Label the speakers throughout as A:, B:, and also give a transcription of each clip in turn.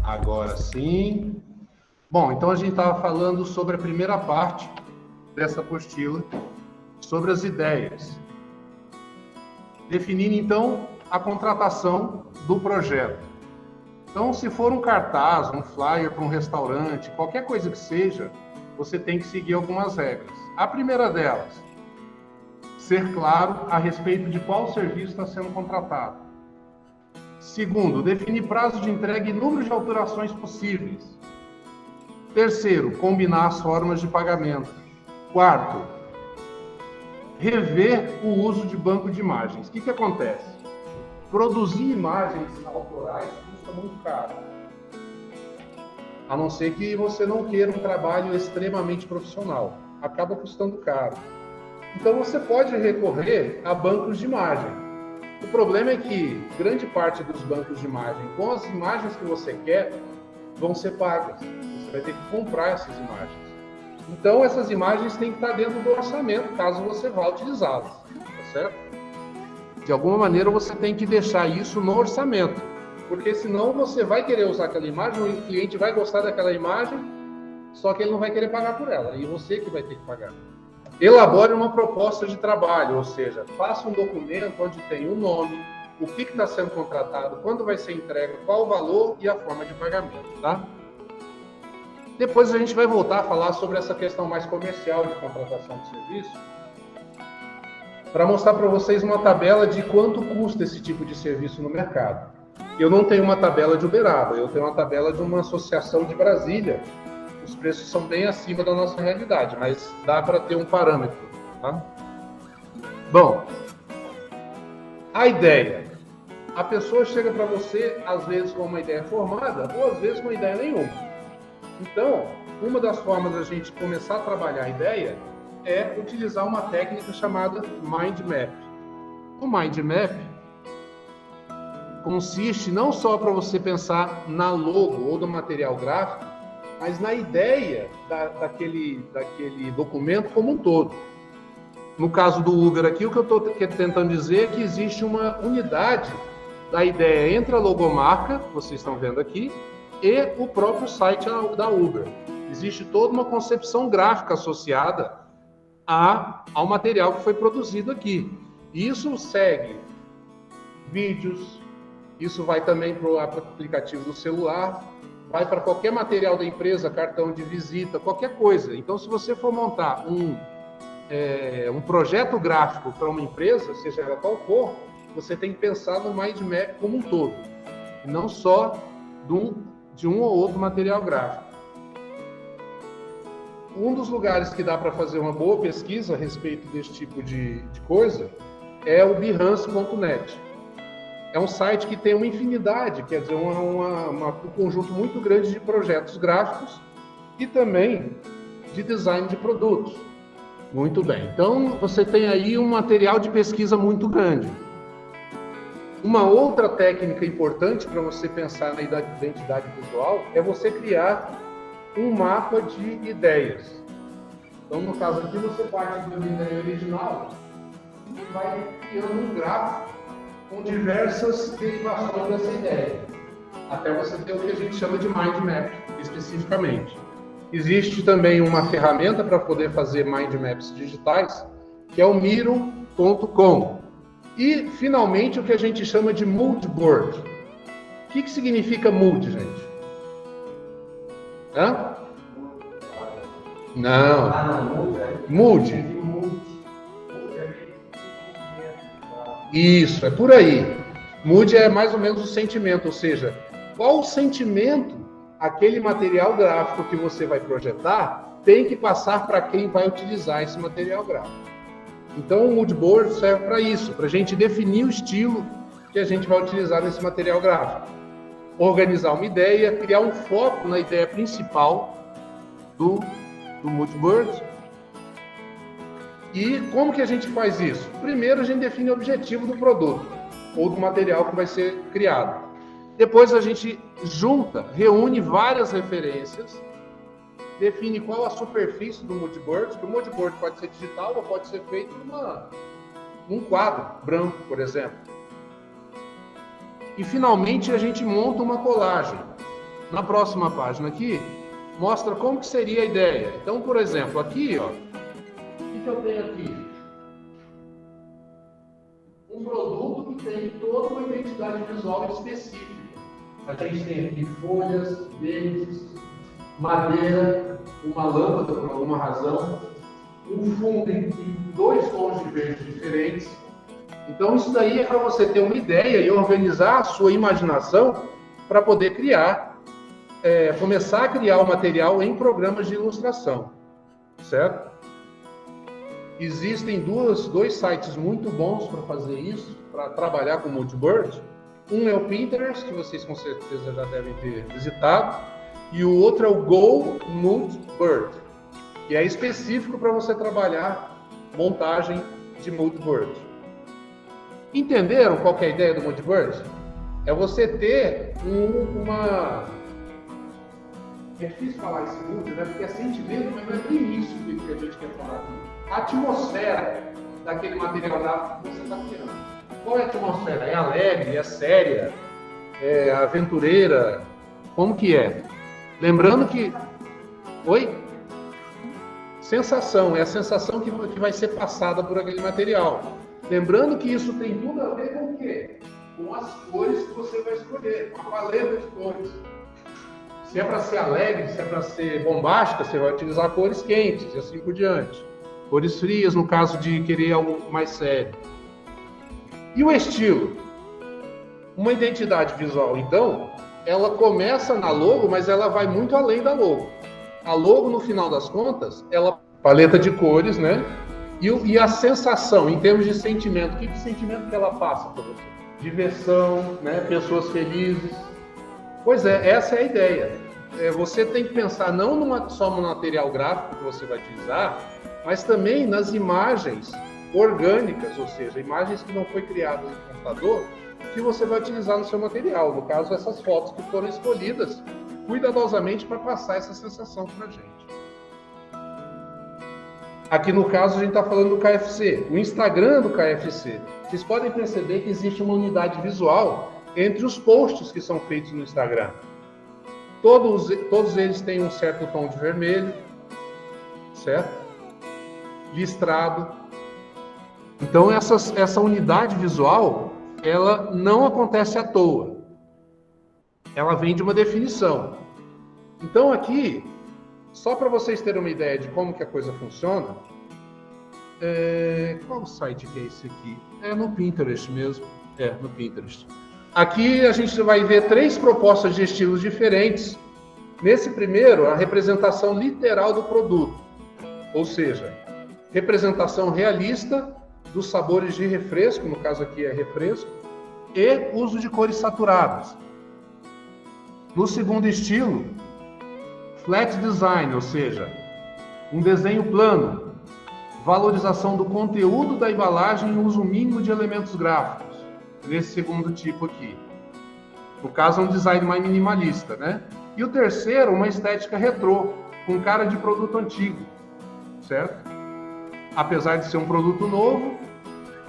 A: Agora sim. Bom, então a gente estava falando sobre a primeira parte dessa apostila, sobre as ideias. Definindo, então, a contratação do projeto. Então, se for um cartaz, um flyer para um restaurante, qualquer coisa que seja, você tem que seguir algumas regras. A primeira delas, ser claro a respeito de qual serviço está sendo contratado. Segundo, definir prazo de entrega e número de alterações possíveis. Terceiro, combinar as formas de pagamento. Quarto, rever o uso de banco de imagens. O que acontece? Produzir imagens autorais custa muito caro. A não ser que você não queira um trabalho extremamente profissional. Acaba custando caro. Então você pode recorrer a bancos de imagem. O problema é que grande parte dos bancos de imagem, com as imagens que você quer, vão ser pagas. Você vai ter que comprar essas imagens. Então, essas imagens têm que estar dentro do orçamento, caso você vá utilizá-las, tá certo? De alguma maneira, você tem que deixar isso no orçamento, porque senão você vai querer usar aquela imagem, o cliente vai gostar daquela imagem, só que ele não vai querer pagar por ela, e você que vai ter que pagar. Elabore uma proposta de trabalho, ou seja, faça um documento onde tem o nome, o que está sendo contratado, quando vai ser entregue, qual o valor e a forma de pagamento, tá? Depois a gente vai voltar a falar sobre essa questão mais comercial de contratação de serviço, para mostrar para vocês uma tabela de quanto custa esse tipo de serviço no mercado. Eu não tenho uma tabela de Uberaba, eu tenho uma tabela de uma associação de Brasília. Os preços são bem acima da nossa realidade, mas dá para ter um parâmetro, tá? Bom, a ideia. A pessoa chega para você, às vezes, com uma ideia formada, ou às vezes com uma ideia nenhuma. Então, uma das formas da gente começar a trabalhar a ideia é utilizar uma técnica chamada Mind Map. O Mind Map consiste não só para você pensar na logo ou no material gráfico, mas na ideia daquele documento como um todo. No caso do Uber aqui, o que eu estou tentando dizer é que existe uma unidade da ideia entre a logomarca, que vocês estão vendo aqui, e o próprio site da Uber. Existe toda uma concepção gráfica associada ao material que foi produzido aqui. Isso segue vídeos, isso vai também para o aplicativo do celular, vai para qualquer material da empresa, cartão de visita, qualquer coisa. Então, se você for montar um projeto gráfico para uma empresa, seja ela qual for, você tem que pensar no Mind Map como um todo, e não só de um ou outro material gráfico. Um dos lugares que dá para fazer uma boa pesquisa a respeito desse tipo de coisa é o Behance.net. É um site que tem uma infinidade, quer dizer, um conjunto muito grande de projetos gráficos e também de design de produtos. Muito bem. Então, você tem aí um material de pesquisa muito grande. Uma outra técnica importante para você pensar na identidade visual é você criar um mapa de ideias. Então, no caso aqui, você parte da ideia original e vai criando um gráfico com diversas derivações dessa ideia, até você ter o que a gente chama de Mind Map, especificamente. Existe também uma ferramenta para poder fazer Mind Maps digitais, que é o Miro.com. E, finalmente, o que a gente chama de Mood Board. O que significa Mood, gente? Hã? Não. Mood. Isso, é por aí. Mood é mais ou menos o sentimento, ou seja, qual o sentimento aquele material gráfico que você vai projetar tem que passar para quem vai utilizar esse material gráfico. Então, o Mood Board serve para isso, para a gente definir o estilo que a gente vai utilizar nesse material gráfico. Organizar uma ideia, criar um foco na ideia principal do Mood Board. E como que a gente faz isso? Primeiro, a gente define o objetivo do produto ou do material que vai ser criado. Depois, a gente reúne várias referências define qual a superfície do moodboard, que o moodboard pode ser digital ou pode ser feito num quadro branco, por exemplo. E finalmente a gente monta uma colagem. Na próxima página aqui, mostra como que seria a ideia. Então, por exemplo, aqui, ó, o que eu tenho aqui? Um produto que tem toda uma identidade visual específica. A gente tem aqui folhas, verdes, madeira, uma lâmpada por alguma razão, um fundo em 2 tons de verde diferentes. Então isso daí é para você ter uma ideia e organizar a sua imaginação para poder criar, começar a criar o material em programas de ilustração, certo? Existem dois sites muito bons para fazer isso, para trabalhar com moodboard. Um é o Pinterest, que vocês com certeza já devem ter visitado, e o outro é o Go Moodboard, que é específico para você trabalhar montagem de moodboard. Entenderam qual que é a ideia do moodboard? É você ter uma... É difícil falar esse mood, né? Porque é sentimento, mas não é nem isso que a gente quer falar aqui. A atmosfera daquele material gráfico que você está criando. Qual é a atmosfera? É alegre, é séria, é aventureira? Como que é? Lembrando que... Oi? Sensação, é a sensação que vai ser passada por aquele material. Lembrando que isso tem tudo a ver com o quê? Com as cores que você vai escolher, com a paleta de cores. Se é para ser alegre, se é para ser bombástica, você vai utilizar cores quentes e assim por diante. Cores frias, no caso de querer algo mais sério. E o estilo? Uma identidade visual, então, ela começa na logo, mas ela vai muito além da logo. A logo, no final das contas, ela paleta de cores, né? E a sensação, em termos de sentimento, que sentimento que ela passa para você? Diversão, né? Pessoas felizes. Pois é, essa é a ideia. Você tem que pensar não só no material gráfico que você vai utilizar, mas também nas imagens orgânicas, ou seja, imagens que não foi criadas no computador, que você vai utilizar no seu material. No caso, essas fotos que foram escolhidas cuidadosamente para passar essa sensação para a gente. Aqui no caso, a gente está falando do KFC, o Instagram do KFC. Vocês podem perceber que existe uma unidade visual entre os posts que são feitos no Instagram. Todos eles têm um certo tom de vermelho, certo? Listrado. Então, essa unidade visual, ela não acontece à toa. Ela vem de uma definição. Então, aqui, só para vocês terem uma ideia de como que a coisa funciona, qual site que é esse aqui? É no Pinterest mesmo. No Pinterest. Aqui a gente vai ver 3 propostas de estilos diferentes. Nesse primeiro, a representação literal do produto. Ou seja, representação realista dos sabores de refresco, no caso aqui é refresco, e uso de cores saturadas. No segundo estilo, flat design, ou seja, um desenho plano, valorização do conteúdo da embalagem e uso mínimo de elementos gráficos, nesse segundo tipo aqui. No caso, é um design mais minimalista, né? E o terceiro, uma estética retrô, com cara de produto antigo, certo? Apesar de ser um produto novo,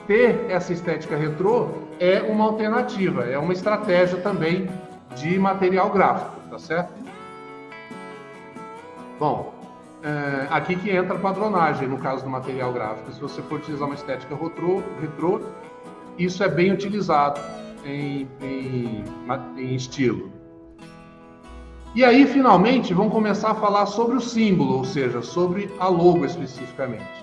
A: ter essa estética retrô é uma alternativa, é uma estratégia também de material gráfico, tá certo? Bom, aqui que entra a padronagem no caso do material gráfico. Se você for utilizar uma estética retrô, isso é bem utilizado em estilo. E aí, finalmente, vamos começar a falar sobre o símbolo, ou seja, sobre a logo especificamente.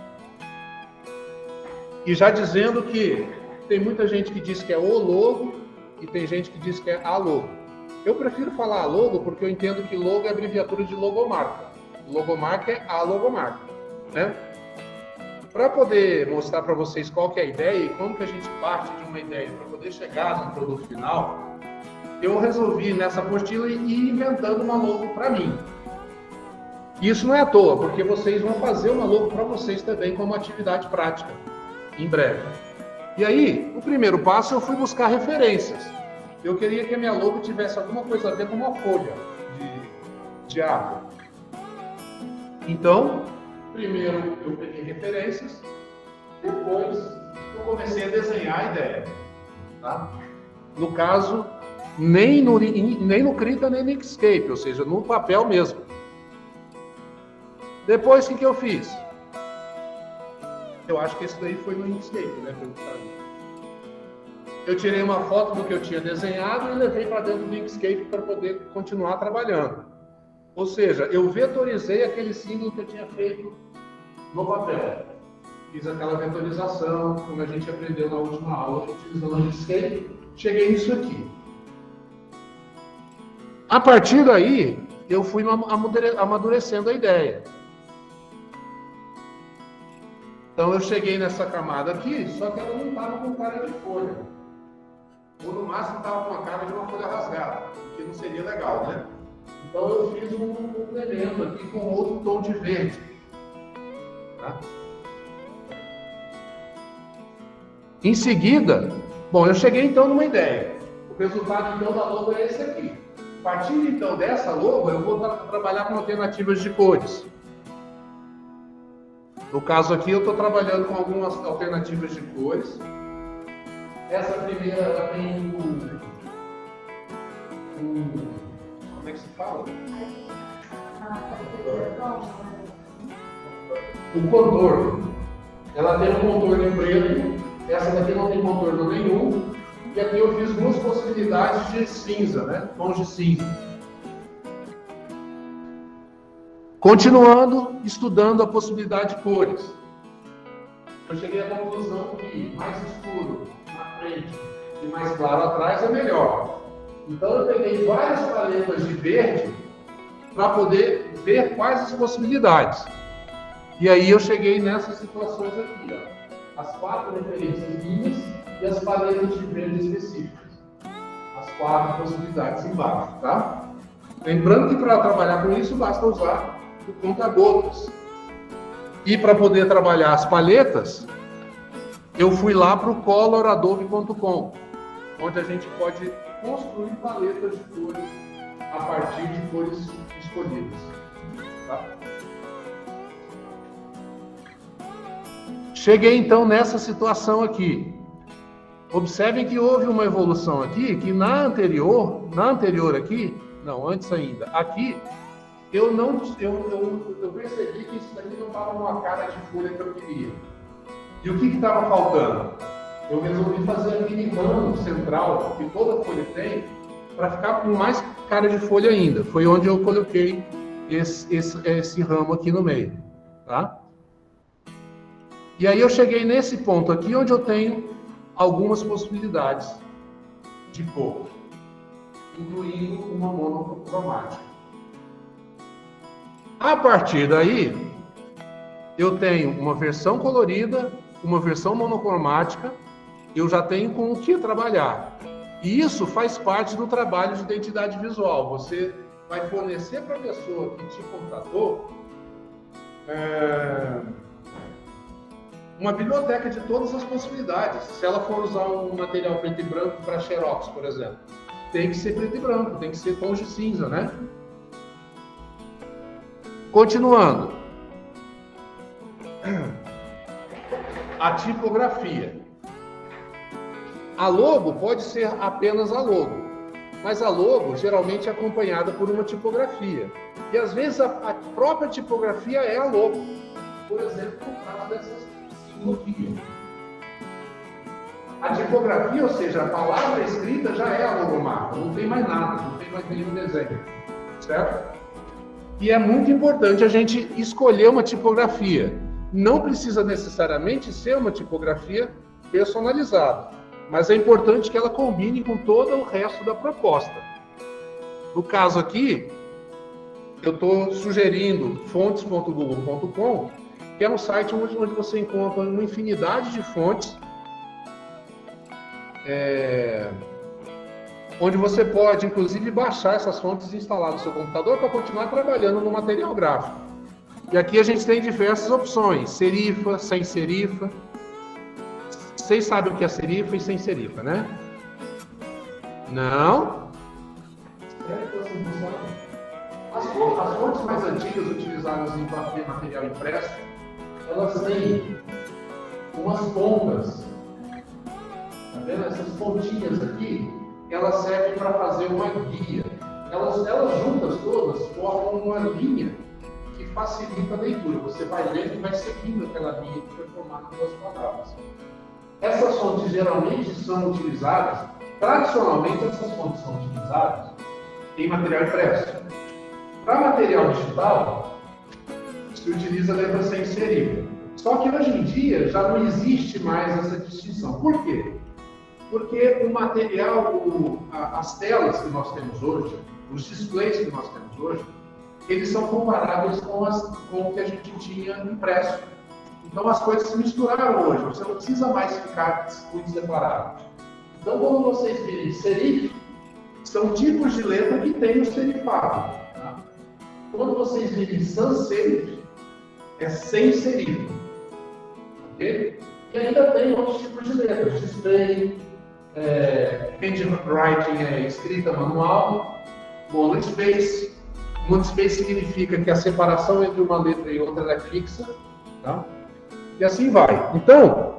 A: E já dizendo que tem muita gente que diz que é o logo e tem gente que diz que é a logo. Eu prefiro falar a logo porque eu entendo que logo é abreviatura de logomarca. Logomarca é a logomarca, né? Para poder mostrar para vocês qual que é a ideia e como que a gente parte de uma ideia para poder chegar no produto final, eu resolvi nessa apostila ir inventando uma logo para mim. Isso não é à toa, porque vocês vão fazer uma logo para vocês também como atividade prática, em breve. E aí, o primeiro passo, eu fui buscar referências. Eu queria que a minha logo tivesse alguma coisa a ver com uma folha de árvore. Então, primeiro eu peguei referências, depois eu comecei a desenhar a ideia. Tá? No caso, nem no Krita, nem no Inkscape, ou seja, no papel mesmo. Depois, o que eu fiz? Eu acho que esse daí foi no Inkscape, né? Eu tirei uma foto do que eu tinha desenhado e levei para dentro do Inkscape para poder continuar trabalhando. Ou seja, eu vetorizei aquele símbolo que eu tinha feito no papel. Fiz aquela vetorização, como a gente aprendeu na última aula, utilizando o Inkscape, cheguei nisso aqui. A partir daí, eu fui amadurecendo a ideia. Então eu cheguei nessa camada aqui, só que ela não estava com cara de folha. Ou no máximo estava com a cara de uma folha rasgada, que não seria legal, né? Então eu fiz um complemento aqui com outro tom de verde. Tá? Em seguida, bom, eu cheguei então numa ideia. O resultado então da logo é esse aqui. Partindo então dessa logo, eu vou trabalhar com alternativas de cores. No caso aqui, eu estou trabalhando com algumas alternativas de cores. Essa primeira, ela tem como é que se fala? O contorno. Ela tem um contorno em preto. Essa daqui não tem contorno nenhum. E aqui eu fiz duas possibilidades de cinza, né? Tons de cinza. Continuando, estudando a possibilidade de cores. Eu cheguei à conclusão que mais escuro na frente e mais claro atrás é melhor. Então eu peguei várias paletas de verde para poder ver quais as possibilidades. E aí eu cheguei nessas situações aqui, ó. As 4 referências minhas e as paletas de verde específicas. As 4 possibilidades embaixo, tá? Lembrando que para trabalhar com isso basta usar o conta-gotas. E para poder trabalhar as paletas, eu fui lá para o coloradobe.com, onde a gente pode construir paletas de cores a partir de cores escolhidas. Tá? Cheguei então nessa situação aqui. Observem que houve uma evolução aqui, que na anterior aqui, não, antes ainda, aqui, eu percebi que isso daqui não estava numa cara de folha que eu queria. E o que estava faltando? Eu resolvi fazer aquele ramo central que toda folha tem, para ficar com mais cara de folha ainda. Foi onde eu coloquei esse ramo aqui no meio. Tá? E aí eu cheguei nesse ponto aqui, onde eu tenho algumas possibilidades de cor, incluindo uma monocromática. A partir daí, eu tenho uma versão colorida, uma versão monocromática, eu já tenho com o que trabalhar. E isso faz parte do trabalho de identidade visual. Você vai fornecer para a pessoa que te contratou uma biblioteca de todas as possibilidades. Se ela for usar um material preto e branco para xerox, por exemplo, tem que ser preto e branco, tem que ser tons de cinza, né? Continuando. A tipografia. A logo pode ser apenas a logo, mas a logo geralmente é acompanhada por uma tipografia. E às vezes a própria tipografia é a logo. Por exemplo, no caso dessas simbologia. A tipografia, ou seja, a palavra escrita já é a logomarca, não tem mais nada, não tem mais nenhum desenho, certo? E é muito importante a gente escolher uma tipografia. Não precisa necessariamente ser uma tipografia personalizada, mas é importante que ela combine com todo o resto da proposta. No caso aqui, eu estou sugerindo fontes.google.com, que é um site onde você encontra uma infinidade de fontes, onde você pode, inclusive, baixar essas fontes e instalar no seu computador para continuar trabalhando no material gráfico. E aqui a gente tem diversas opções, serifa, sem serifa. Vocês sabem o que é serifa e sem serifa, né? Não? As fontes mais antigas utilizadas em material impresso, elas têm umas pontas. Tá vendo? Essas pontinhas aqui, elas servem para fazer uma guia. Elas juntas todas formam uma linha que facilita a leitura. Você vai lendo e vai seguindo aquela linha que foi formada pelas palavras. Essas fontes geralmente são utilizadas, tradicionalmente essas fontes são utilizadas em material impresso. Para material digital, se utiliza a letra sem serif. Só que hoje em dia já não existe mais essa distinção. Por quê? Porque o material, as telas que nós temos hoje, os displays que nós temos hoje, eles são comparáveis com o que a gente tinha impresso. Então as coisas se misturaram hoje, você não precisa mais ficar muito separado. Então quando vocês virem serif, são tipos de letra que tem o serifado. Tá? Quando vocês virem sans serif, é sem serif. Okay? E ainda tem outros tipos de letras, display, handwriting é escrita manual, monospace. Monospace significa que a separação entre uma letra e outra é fixa. Tá? E assim vai. Então,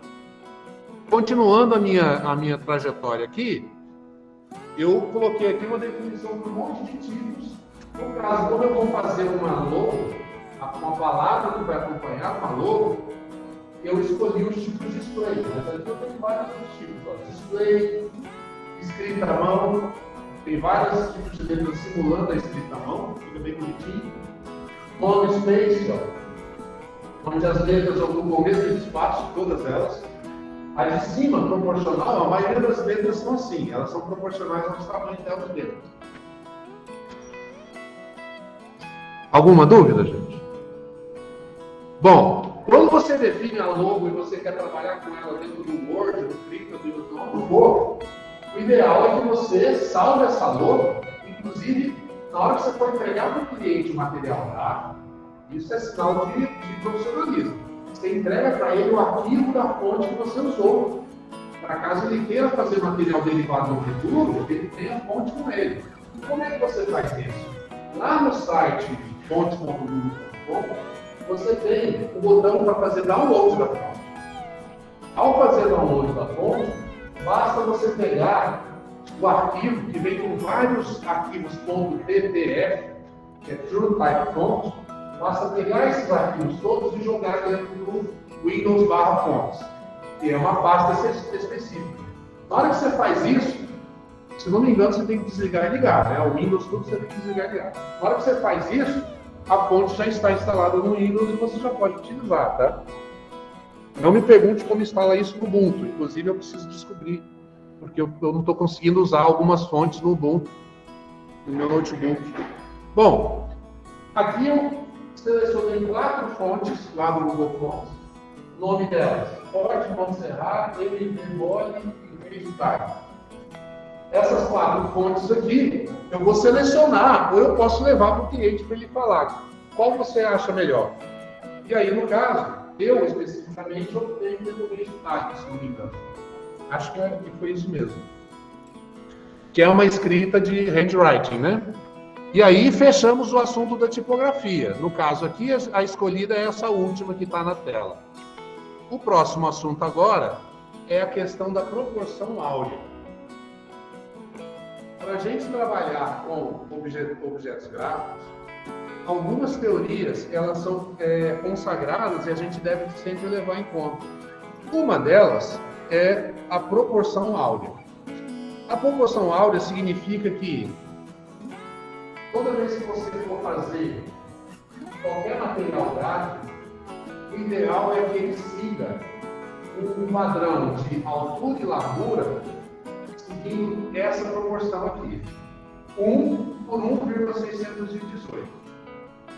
A: continuando a minha trajetória aqui, eu coloquei aqui uma definição de um monte de tipos. No caso, quando eu vou fazer uma logo, uma palavra que vai acompanhar uma logo, eu escolhi os tipos de display. Mas aqui eu tenho vários tipos. Ó. Display, escrita à mão, tem vários tipos de letras simulando a escrita à mão, fica bem bonitinho. Monospace, onde as letras ocupam o mesmo espaço, todas elas. As de cima, proporcional, a maioria das letras são assim, elas são proporcionais ao tamanho delas mesmas. Alguma dúvida, gente? Bom, quando você define a logo e você quer trabalhar com ela dentro do Word, do Flickr, do for, o ideal é que você salve essa logo, inclusive na hora que você for entregar para o cliente o material gráfico, isso é sinal de profissionalismo. Você entrega para ele o arquivo da fonte que você usou. Para caso ele queira fazer material derivado no futuro, ele tem a fonte com ele. E como é que você faz isso? Lá no site fontes.google.com, você tem o botão para fazer download da fonte. Ao fazer download da fonte, basta você pegar o arquivo que vem com vários arquivos .ttf, que é True Type Font. Basta pegar esses arquivos todos e jogar dentro do Windows/Fonts, que é uma pasta específica. Na hora que você faz isso, se não me engano, você tem que desligar e ligar, né? O Windows tudo você tem que desligar e ligar. Na hora que você faz isso, a fonte já está instalada no Windows e você já pode utilizar, tá? Não me pergunte como instala isso no Ubuntu, inclusive eu preciso descobrir, porque eu não estou conseguindo usar algumas fontes no Ubuntu, no meu notebook. Bom, aqui eu selecionei 4 fontes lá do Google Fonts. O nome delas: Forte, Montserrat, MD Mole e Vegetais. Essas 4 fontes aqui, eu vou selecionar, ou eu posso levar para o cliente para ele falar qual você acha melhor. E aí, no caso, eu especificamente optei pelo Vegetais, se não me engano. Acho que foi isso mesmo. Que é uma escrita de handwriting, né? E aí fechamos o assunto da tipografia. No caso aqui, a escolhida é essa última que está na tela. O próximo assunto agora é a questão da proporção áurea. Para a gente trabalhar com objetos gráficos, algumas teorias elas são consagradas e a gente deve sempre levar em conta. Uma delas é a proporção áurea. A proporção áurea significa que toda vez que você for fazer qualquer material gráfico, o ideal é que ele siga um padrão de altura e largura seguindo essa proporção aqui. 1 por 1,618.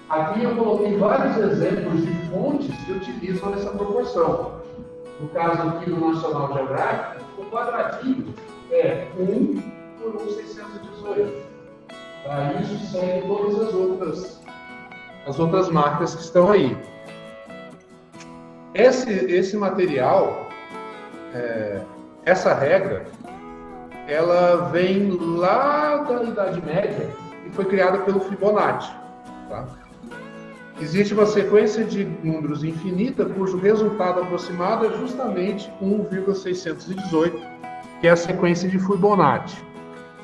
A: Aqui eu coloquei vários exemplos de fontes que utilizam essa proporção. No caso aqui do National Geographic, o quadradinho é 1 por 1,618. Tá? Isso segue todas as outras marcas que estão aí. Esse material, essa regra, ela vem lá da Idade Média e foi criada pelo Fibonacci. tá? Existe uma sequência de números infinita cujo resultado aproximado é justamente 1,618, que é a sequência de Fibonacci.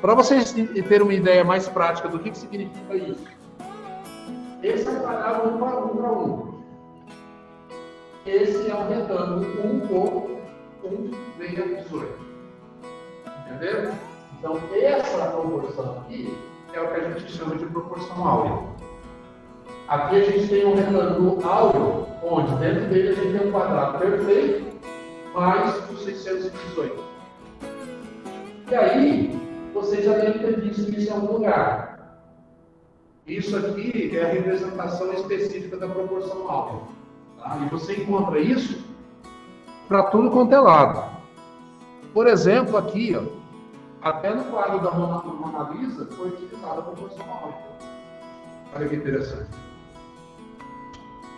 A: Para vocês terem uma ideia mais prática do que significa isso, esse é quadrado 1 para 1. Esse é o retângulo 1 por 1,18. Entenderam? Então, essa proporção aqui é o que a gente chama de proporção áurea. Aqui a gente tem um retângulo áureo, onde dentro dele a gente tem um quadrado perfeito mais o 618. E aí, vocês já devem ter visto isso em algum lugar. Isso aqui é a representação específica da proporção áurea. Tá? E você encontra isso para tudo quanto é lado. Por exemplo, aqui, ó, até no quadro da Mona Lisa foi utilizada a proporção áurea. Olha que interessante.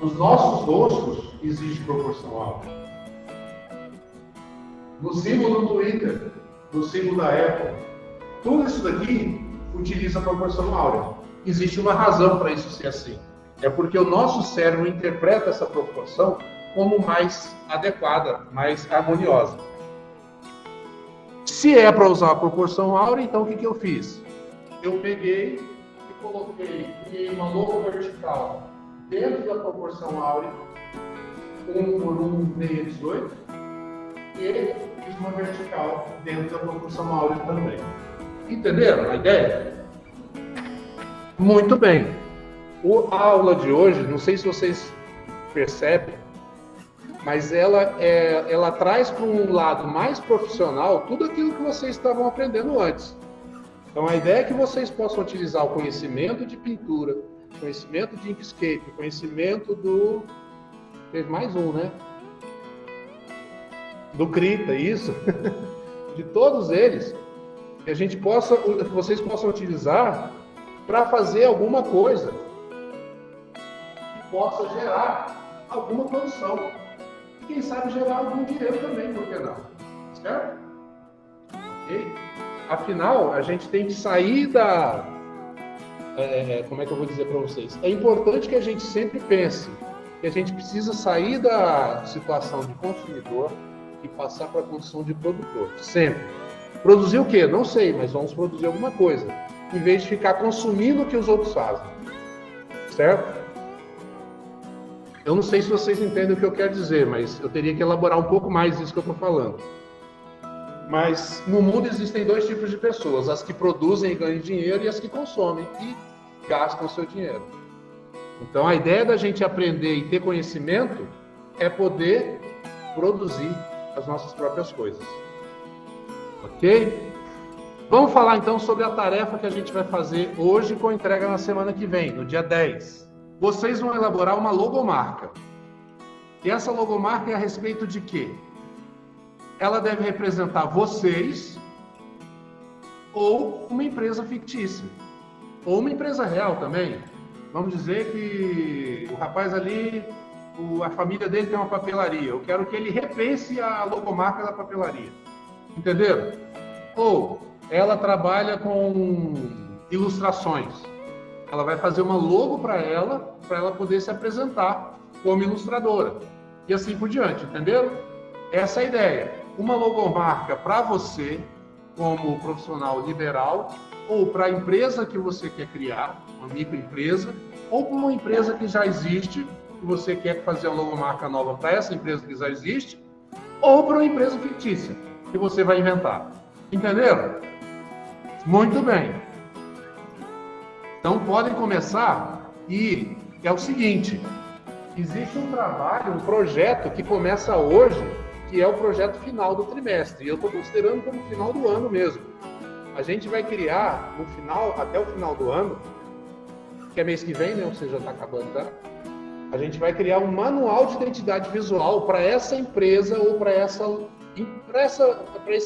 A: Nos nossos rostos existe proporção áurea. No símbolo do Twitter, no símbolo da Apple, tudo isso daqui utiliza a proporção áurea. Existe uma razão para isso ser assim. É porque o nosso cérebro interpreta essa proporção como mais adequada, mais harmoniosa. Se é para usar a proporção áurea, então o que eu fiz? Eu peguei e criei uma logo vertical dentro da proporção áurea, 1 por 1,618, e fiz uma vertical dentro da proporção áurea também. Entenderam a ideia? Muito bem. A aula de hoje, não sei se vocês percebem, mas ela traz para um lado mais profissional tudo aquilo que vocês estavam aprendendo antes. Então a ideia é que vocês possam utilizar o conhecimento de pintura, conhecimento de Inkscape, conhecimento do... Teve mais um, né? Do Krita, isso. De todos eles, que vocês possam utilizar para fazer alguma coisa que possa gerar alguma produção. E quem sabe gerar algum dinheiro também, por que não? Certo? Ok? Afinal, a gente tem que sair da... como é que eu vou dizer para vocês? É importante que a gente sempre pense que a gente precisa sair da situação de consumidor e passar para a condição de produtor. Sempre. Produzir o quê? Não sei, mas vamos produzir alguma coisa. Em vez de ficar consumindo o que os outros fazem. Certo? Eu não sei se vocês entendem o que eu quero dizer, mas eu teria que elaborar um pouco mais isso que eu estou falando. Mas no mundo existem dois tipos de pessoas, as que produzem e ganham dinheiro e as que consomem e gastam o seu dinheiro. Então a ideia da gente aprender e ter conhecimento é poder produzir as nossas próprias coisas. Ok? Vamos falar então sobre a tarefa que a gente vai fazer hoje com entrega na semana que vem, no dia 10. Vocês vão elaborar uma logomarca. E essa logomarca é a respeito de quê? Ela deve representar vocês ou uma empresa fictícia. Ou uma empresa real também. Vamos dizer que o rapaz ali, a família dele tem uma papelaria. Eu quero que ele repense a logomarca da papelaria. Entenderam? Ou ela trabalha com ilustrações. Ela vai fazer uma logo para ela poder se apresentar como ilustradora. E assim por diante, entenderam? Essa é a ideia. Uma logomarca para você, como profissional liberal, ou para a empresa que você quer criar, uma microempresa, ou para uma empresa que já existe, que você quer fazer uma logomarca nova para essa empresa que já existe, ou para uma empresa fictícia, que você vai inventar. Entenderam? Muito bem. Então podem começar e é o seguinte, existe um trabalho, um projeto que começa hoje, que é o projeto final do trimestre, e eu estou considerando como final do ano mesmo. A gente vai criar, no final, até o final do ano, que é mês que vem, né? Ou seja, já está acabando já. A gente vai criar um manual de identidade visual para essa empresa ou para essa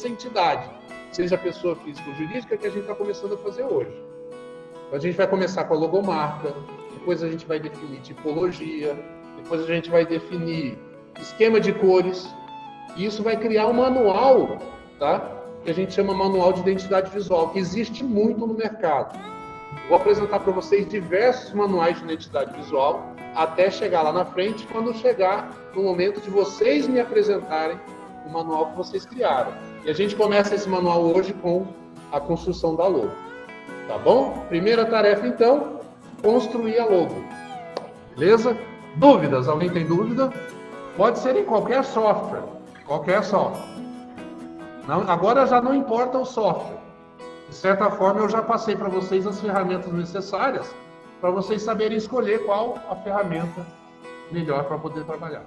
A: entidade, seja pessoa física ou jurídica, que a gente está começando a fazer hoje. Então, a gente vai começar com a logomarca, depois a gente vai definir tipologia, depois a gente vai definir esquema de cores, e isso vai criar um manual, tá? Que a gente chama manual de identidade visual, que existe muito no mercado. Vou apresentar para vocês diversos manuais de identidade visual até chegar lá na frente, quando chegar no momento de vocês me apresentarem o manual que vocês criaram. E a gente começa esse manual hoje com a construção da logo. Tá bom? Primeira tarefa, então, construir a logo. Beleza? Dúvidas? Alguém tem dúvida? Pode ser em qualquer software. Qualquer software. Não, agora já não importa o software. De certa forma, eu já passei para vocês as ferramentas necessárias para vocês saberem escolher qual a ferramenta melhor para poder trabalhar.